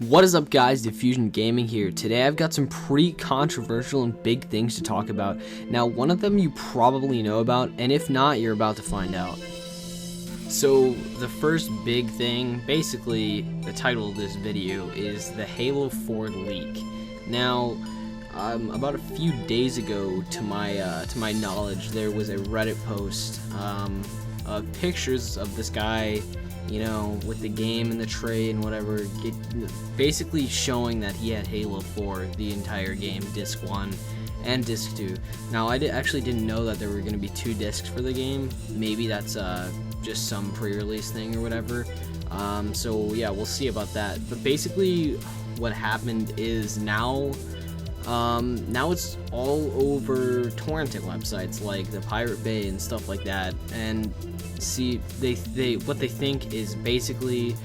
What is up, guys? Diffusion Gaming here. Today I've got some pretty controversial and big things to talk about. Now, one of them you probably know about, and if not, you're about to find out. So, the first big thing, basically, the title of this video is the Halo 4 leak. Now, about a few days ago, to my knowledge, there was a Reddit post of pictures of this guy, you know, with the game in the tray and whatever, basically showing that he had Halo 4, the entire game, Disc 1 and Disc 2. Now, I actually didn't know that there were going to be 2 discs for the game. Maybe that's just some pre-release thing or whatever. So, yeah, we'll see about that. But basically, what happened is now it's all over torrenting websites like the Pirate Bay and stuff like that. And see, what they think is basically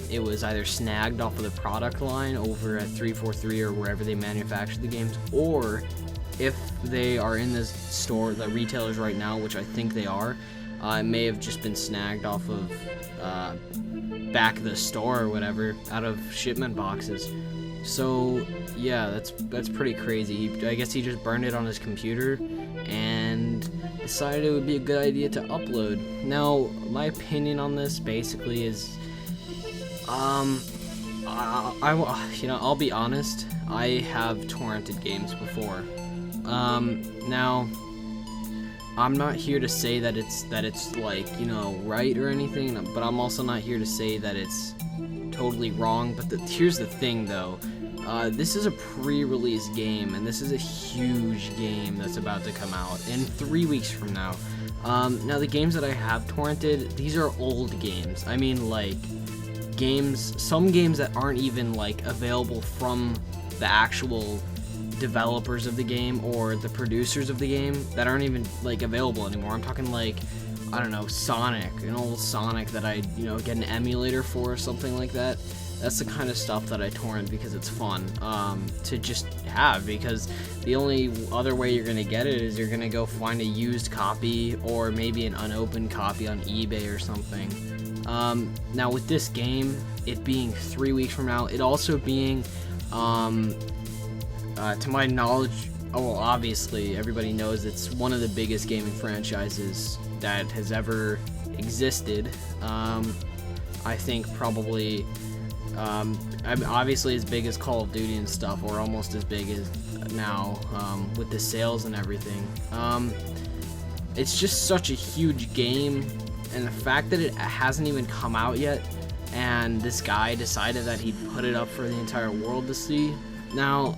it was either snagged off of the product line over at 343 or wherever they manufacture the games, or if they are in the store, the retailers right now, which I think they are, it may have just been snagged off of back of the store or whatever, out of shipment boxes. So yeah, that's pretty crazy. I guess he just burned it on his computer and decided it would be a good idea to upload. Now, my opinion on this basically is, I'll be honest, I have torrented games before. Now, I'm not here to say that it's like, you know, right or anything, but I'm also not here to say that it's totally wrong. But here's the thing, though. This is a pre-release game, and this is a huge game that's about to come out in 3 weeks from now. Now, the games that I have torrented, these are old games. I mean, like, some games that aren't even, like, available from the actual developers of the game or the producers of the game, that aren't even, like, available anymore. I'm talking, like, I don't know, Sonic, an old Sonic that I, you know, get an emulator for or something like that. That's the kind of stuff that I torrent because it's fun to just have, because the only other way you're going to get it is you're going to go find a used copy or maybe an unopened copy on eBay or something. Now, with this game, it being 3 weeks from now, it also being, to my knowledge, obviously everybody knows it's one of the biggest gaming franchises that has ever existed. I think probably obviously as big as Call of Duty and stuff, or almost as big as now, with the sales and everything. It's just such a huge game, and the fact that it hasn't even come out yet, and this guy decided that he'd put it up for the entire world to see. Now,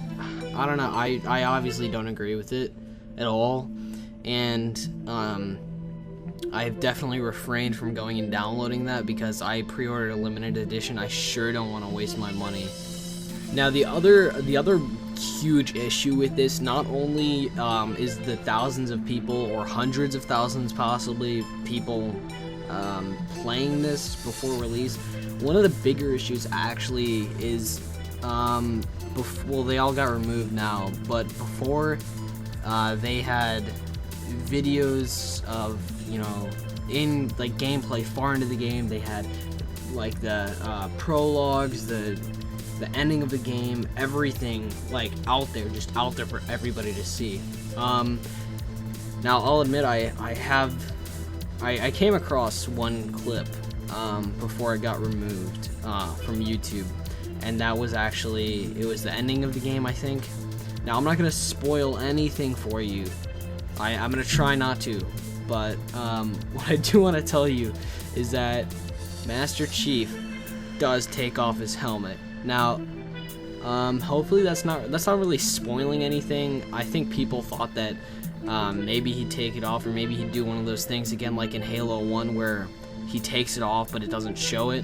I don't know, I obviously don't agree with it at all, and I've definitely refrained from going and downloading that because I pre-ordered a limited edition. I sure don't want to waste my money. Now, the other huge issue with this, not only is the thousands of people, or hundreds of thousands possibly, people playing this before release, one of the bigger issues actually is, well, they all got removed now, but before they had videos of, you know, in like gameplay far into the game. They had like the prologues, the ending of the game, everything like out there for everybody to see. Now, I'll admit I came across one clip before it got removed from YouTube, and that was actually, it was the ending of the game, I think. Now, I'm not gonna spoil anything for you. I'm gonna try not to, but what I do want to tell you is that Master Chief does take off his helmet. Now, hopefully that's not really spoiling anything. I think people thought that maybe he'd take it off, or maybe he'd do one of those things again like in Halo 1 where he takes it off but it doesn't show it.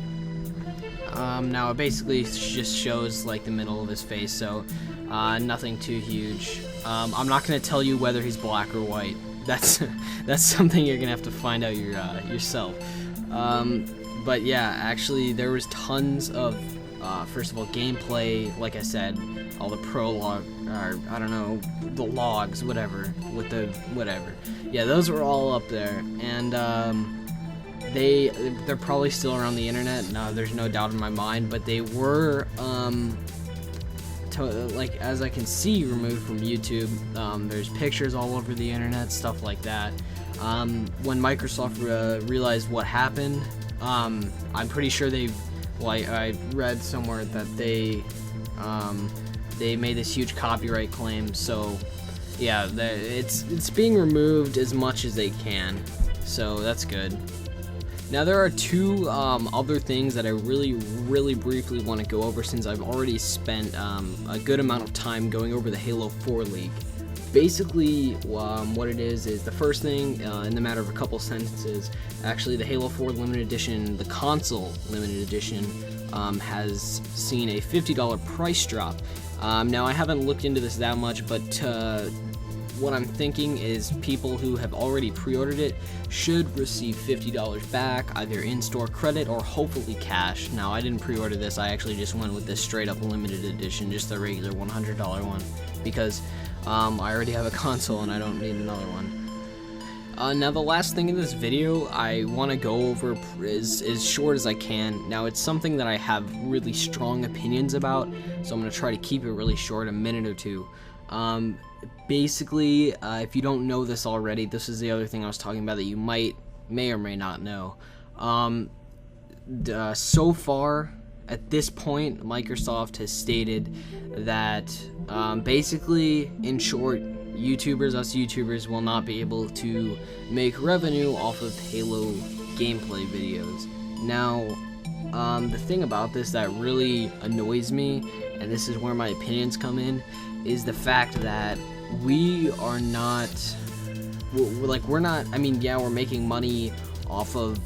Now, it basically just shows like the middle of his face, so nothing too huge. I'm not going to tell you whether he's black or white. That's something you're going to have to find out yourself. But yeah, actually there was tons of, first of all, gameplay, like I said, all the prologue, or I don't know, the logs, whatever, with the whatever. Yeah, those were all up there, and they're probably still around the internet. No, there's no doubt in my mind, but they were like, as I can see, removed from YouTube. There's pictures all over the internet, stuff like that. When Microsoft realized what happened, I'm pretty sure I read somewhere that they made this huge copyright claim. So yeah, it's being removed as much as they can. So that's good. Now there are two other things that I really briefly want to go over, since I've already spent a good amount of time going over the Halo 4 leak. Basically, what it is the first thing, in the matter of a couple sentences, actually the Halo 4 limited edition, the console limited edition, has seen a $50 price drop. Now I haven't looked into this that much, but what I'm thinking is people who have already pre-ordered it should receive $50 back, either in-store credit or hopefully cash. Now, I didn't pre-order this. I actually just went with this straight-up limited edition, just the regular $100 one, because I already have a console and I don't need another one. Now, the last thing in this video I want to go over is as short as I can. Now, it's something that I have really strong opinions about, so I'm going to try to keep it really short, a minute or two. Basically, if you don't know this already, this is the other thing I was talking about that you may or may not know. So far, at this point, Microsoft has stated that, basically, in short, us YouTubers will not be able to make revenue off of Halo gameplay videos. Now, the thing about this that really annoys me, and this is where my opinions come in, is the fact that we are not, we're not, I mean, yeah, we're making money off of,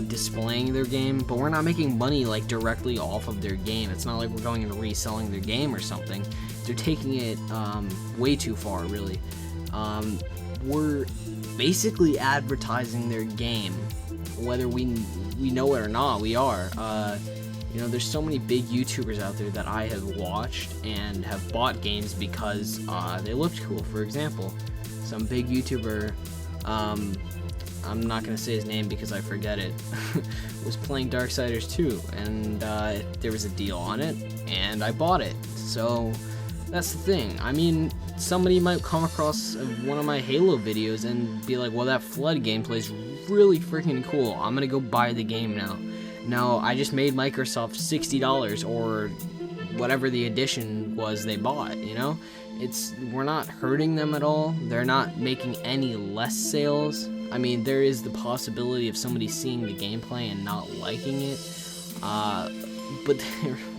displaying their game, but we're not making money, like, directly off of their game. It's not like we're going and reselling their game or something. They're taking it, way too far, really. We're basically advertising their game, whether we know it or not, we are. There's so many big YouTubers out there that I have watched and have bought games because they looked cool. For example, some big YouTuber, I'm not going to say his name because I forget it, was playing Darksiders 2, and there was a deal on it, and I bought it. So that's the thing. I mean, somebody might come across one of my Halo videos and be like, well, that Flood gameplay is really freaking cool. I'm going to go buy the game now. Now, I just made Microsoft $60 or whatever the edition was they bought, we're not hurting them at all. They're not making any less sales. I mean, there is the possibility of somebody seeing the gameplay and not liking it, but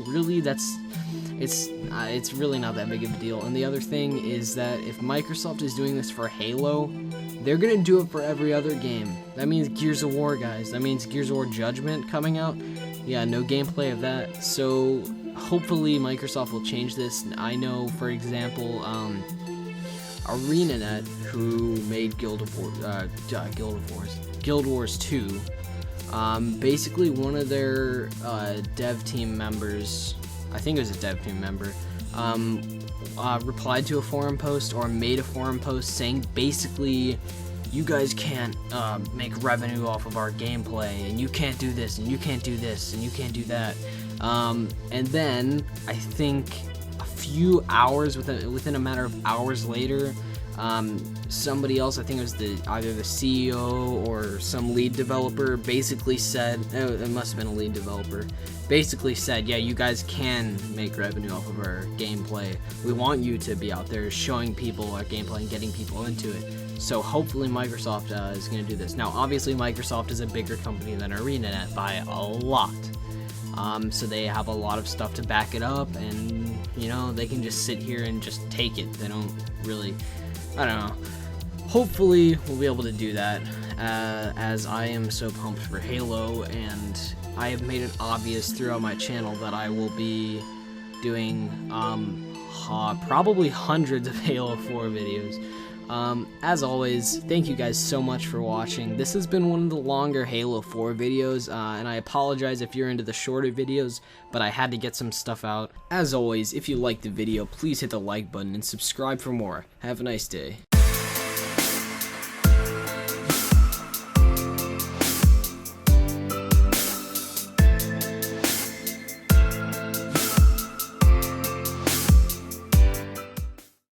really it's really not that big of a deal. And the other thing is that if Microsoft is doing this for Halo, they're gonna do it for every other game. That means Gears of War, guys. That means Gears of War Judgment coming out. Yeah, no gameplay of that. So hopefully Microsoft will change this. I know, for example, ArenaNet, who made Guild Wars 2. Basically, one of their dev team members, I think it was a dev team member, replied to a forum post or made a forum post saying basically, you guys can't make revenue off of our gameplay, and you can't do this, and you can't do this, and you can't do that. And then I think a few hours, within a matter of hours later, somebody else, I think it was either the CEO or some lead developer, basically said, it must have been a lead developer, basically said, yeah, you guys can make revenue off of our gameplay. We want you to be out there showing people our gameplay and getting people into it. So hopefully Microsoft is going to do this. Now, obviously, Microsoft is a bigger company than ArenaNet by a lot. So they have a lot of stuff to back it up, and, they can just sit here and just take it. They don't really, I don't know. Hopefully, we'll be able to do that, as I am so pumped for Halo, and I have made it obvious throughout my channel that I will be doing probably hundreds of Halo 4 videos. As always, thank you guys so much for watching. This has been one of the longer Halo 4 videos, and I apologize if you're into the shorter videos, but I had to get some stuff out. As always, if you liked the video, please hit the like button and subscribe for more. Have a nice day.